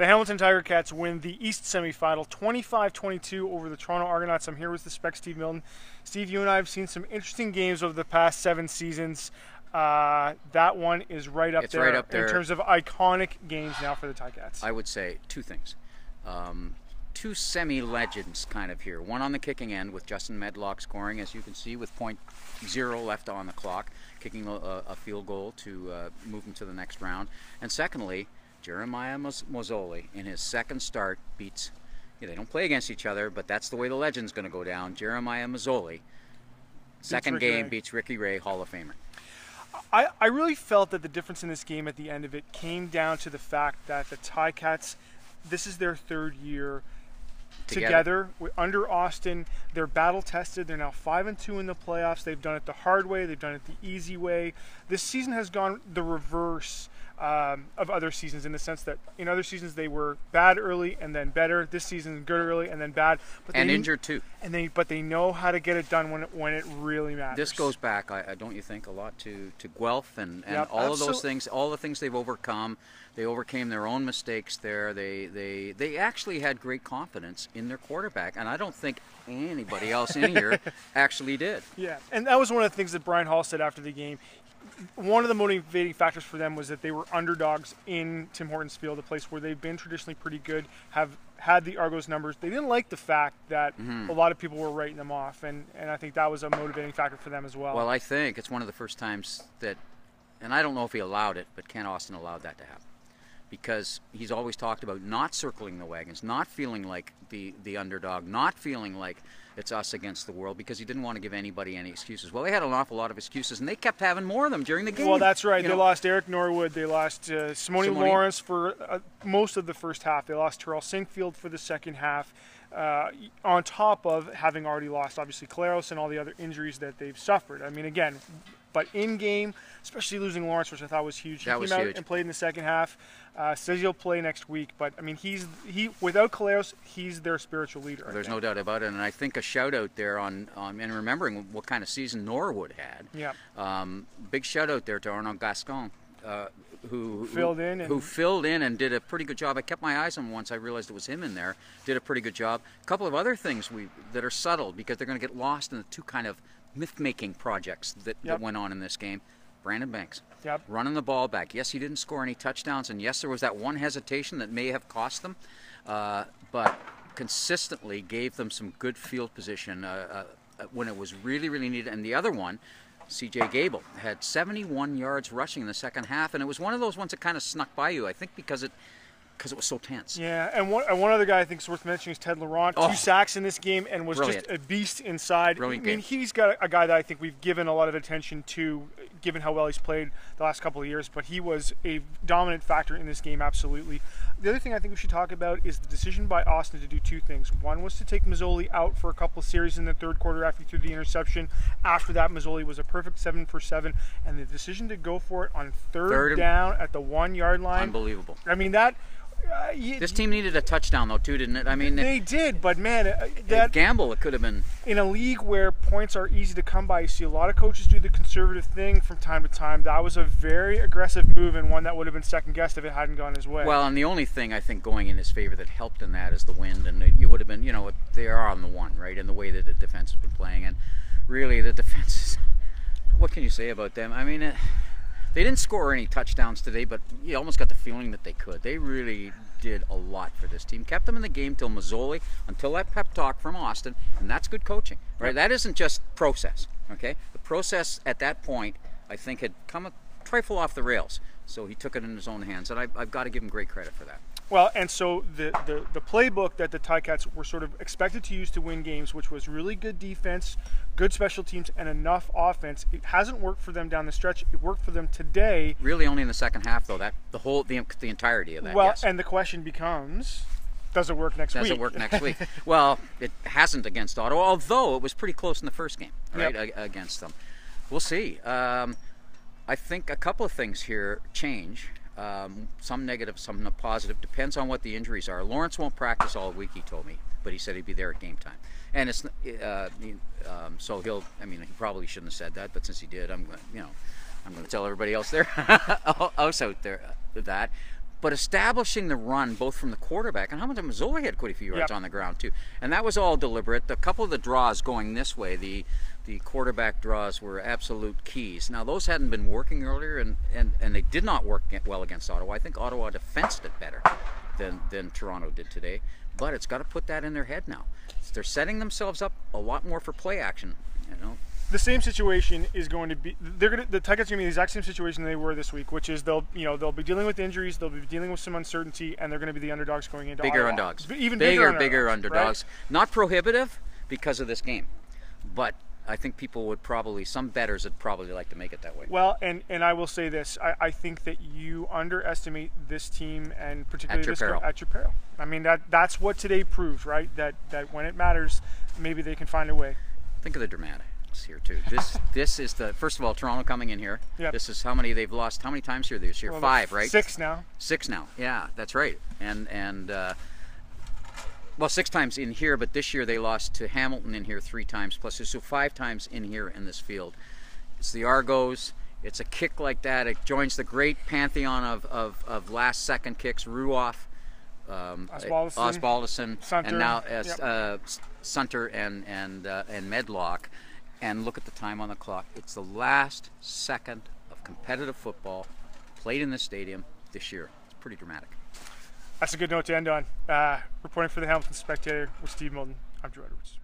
The Hamilton Tiger Cats win the East semifinal 25-22 over the Toronto Argonauts. I'm here with the Spec Steve Milton. Steve, you and I have seen some interesting games over the past 7 seasons. That one is right up there in terms of iconic games now for the Ticats. I would say 2 things. 2 semi-legends kind of here. One on the kicking end with Justin Medlock scoring, as you can see, with .0 left on the clock, kicking a field goal to move him to the next round. And secondly, Jeremiah Mazzoli in his second start beats, they don't play against each other, but that's the way the legend's going to go down. Jeremiah Mazzoli, second game, beats Ricky Ray, Hall of Famer. I really felt that the difference in this game at the end of it came down to the fact that the Ticats, this is their 3rd year together under Austin. They're battle tested. They're now 5-2 in the playoffs. They've done it the hard way. They've done it the easy way. This season has gone the reverse of other seasons, in the sense that in other seasons they were bad early and then better. This season, good early and then bad. But injured too. But they know how to get it done when it really matters. This goes back, don't you think, a lot to Guelph and all of those things, all the things they've overcome. They overcame their own mistakes there. They actually had great confidence in their quarterback, and I don't think anybody else in here actually did. Yeah, and that was one of the things that Brian Hall said after the game. One of the motivating factors for them was that they were underdogs in Tim Hortons Field, a place where they've been traditionally pretty good, have had the Argos numbers. They didn't like the fact that a lot of people were writing them off, and I think that was a motivating factor for them as well. Well, I think it's one of the first times that, and I don't know if he allowed it, but Ken Austin allowed that to happen. Because he's always talked about not circling the wagons, not feeling like the underdog, not feeling like it's us against the world, because he didn't want to give anybody any excuses. Well, they had an awful lot of excuses, and they kept having more of them during the game. Well, that's right. They lost Eric Norwood. They lost Simone Lawrence for most of the first half. They lost Terrell Sinkfield for the second half, on top of having already lost, obviously, Claros and all the other injuries that they've suffered. I mean, again, but in-game, especially losing Lawrence, which I thought was huge. He came out and played in the second half. Says he'll play next week, but I mean, without Kaleos, he's their spiritual leader. There's no doubt about it, and I think a shout out there on and remembering what kind of season Norwood had. Yeah. Big shout out there to Arnaud Gascon, who filled in and did a pretty good job. I kept my eyes on him once I realized it was him in there. Did a pretty good job. A couple of other things that are subtle, because they're going to get lost in the 2 kind of myth-making projects that went on in this game. Brandon Banks, running the ball back. Yes, he didn't score any touchdowns, and yes, there was that one hesitation that may have cost them, but consistently gave them some good field position when it was really, really needed. And the other one, C.J. Gable, had 71 yards rushing in the second half, and it was one of those ones that kind of snuck by you, I think, because it was so tense. Yeah, and one other guy I think is worth mentioning is Ted Laurent. 2 sacks in this game and was just a beast inside. Brilliant game. He's got a guy that I think we've given a lot of attention to, given how well he's played the last couple of years, but he was a dominant factor in this game, absolutely. The other thing I think we should talk about is the decision by Austin to do 2 things. One was to take Mazzoli out for a couple of series in the 3rd quarter after he threw the interception. After that, Mazzoli was a perfect 7 for 7, and the decision to go for it on third down at the 1-yard line. Unbelievable. I mean, that... this team needed a touchdown, though, too, didn't it? I mean, they did, but man, that gamble, it could have been. In a league where points are easy to come by, you see a lot of coaches do the conservative thing from time to time. That was a very aggressive move, and one that would have been second guessed if it hadn't gone his way. Well, and the only thing I think going in his favor that helped in that is the wind, and you would have been, they are on the one, right, in the way that the defense has been playing, and really the defense is, what can you say about them? I mean, they didn't score any touchdowns today, but you almost got the feeling that they could. They really did a lot for this team. Kept them in the game till Mazzoli, until that pep talk from Austin, and that's good coaching, right? That isn't just process, okay? The process at that point, I think, had come a trifle off the rails, so he took it in his own hands, and I've got to give him great credit for that. Well, and so the playbook that the Ticats were sort of expected to use to win games, which was really good defense, good special teams, and enough offense, it hasn't worked for them down the stretch. It worked for them today. Really only in the second half, though, the entirety of that, well, yes. And the question becomes, does it work next week? Does it work next week? Well, it hasn't against Ottawa, although it was pretty close in the first game, right, against them. We'll see. I think a couple of things here change. Some negative, some positive. Depends on what the injuries are. Lawrence won't practice all week, he told me, but he said he'd be there at game time. And it's so he'll. I mean, he probably shouldn't have said that, but since he did, I'm going to tell everybody else there, else out there that. but establishing the run both from the quarterback and how much Mazzola had quite a few yards on the ground too, and that was all deliberate. A couple of the draws going this way, the quarterback draws were absolute keys. Now those hadn't been working earlier, and they did not work well against Ottawa. I think Ottawa defensed it better than Toronto did today, but it's got to put that in their head now. They're setting themselves up a lot more for play action, you know. The same situation is going to be. The Ticats are going to be the exact same situation they were this week, which is they'll be dealing with injuries, they'll be dealing with some uncertainty, and they're going to be the underdogs going into bigger Iowa. Underdogs, even bigger right? underdogs. Not prohibitive because of this game, but I think some bettors would probably like to make it that way. Well, and I will say this: I think that you underestimate this team, and particularly at your peril. I mean, that's what today proves, right? That when it matters, maybe they can find a way. Think of the dramatics here too. This is the first of all, Toronto coming in here. Yep. This is how many they've lost. How many times here this year? 5, right? 6 now. 6 now. Yeah, that's right. And well, 6 times in here, but this year they lost to Hamilton in here 3 times plus. So 5 times in here in this field. It's the Argos. It's a kick like that. It joins the great pantheon of last-second kicks. Ruoff, Osbaldiston, Sunter, and now Sunter and Medlock. And look at the time on the clock. It's the last second of competitive football played in this stadium this year. It's pretty dramatic. That's a good note to end on. Reporting for the Hamilton Spectator with Steve Milton, I'm Drew Edwards.